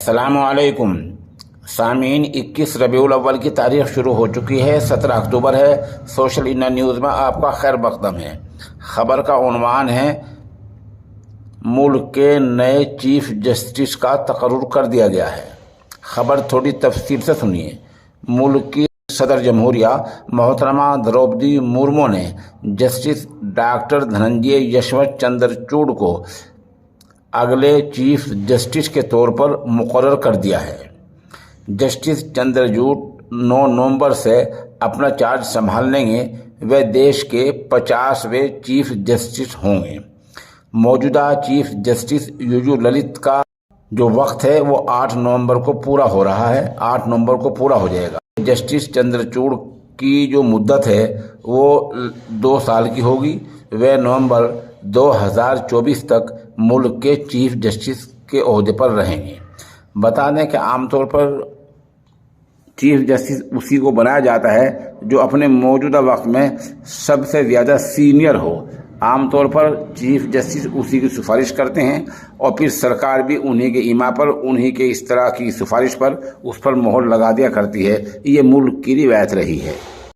अस्सलामुअलैकुम सामीन। 21 रबीउल अव्वल की तारीख शुरू हो चुकी है। 17 अक्टूबर है। सोशल इंडिया न्यूज़ में आपका खैर मकदम है। खबर का उन्वान है, मुल्क के नए चीफ जस्टिस का तकर्रुर कर दिया गया है। खबर थोड़ी तफसील से सुनिए। मुल्क की सदर जमहूरिया मोहतरमा द्रौपदी मुर्मू ने जस्टिस डॉक्टर धनंजय यशवंत चंद्रचूड़ को अगले चीफ जस्टिस के तौर पर मुकर्रर कर दिया है। जस्टिस चंद्रचूड़ 9 नवंबर से अपना चार्ज संभाल लेंगे। वे देश के 50वें चीफ जस्टिस होंगे। मौजूदा चीफ जस्टिस यूयू ललित का जो वक्त है वो 8 नवंबर को पूरा हो रहा है। 8 नवंबर को पूरा हो जाएगा। जस्टिस चंद्रचूड़ की जो मुद्दत है वो 2 साल की होगी। वे नवंबर 2024 तक मुल्क के चीफ जस्टिस के ओहदे पर रहेंगे। बता दें कि आमतौर पर चीफ जस्टिस उसी को बनाया जाता है जो अपने मौजूदा वक्त में सबसे ज़्यादा सीनियर हो। आमतौर पर चीफ जस्टिस उसी की सिफारिश करते हैं और फिर सरकार भी उन्हीं के इमा पर, उन्हीं के इस तरह की सिफारिश पर उस पर मोहर लगा दिया करती है। ये मुल्क की रिवायत रही है।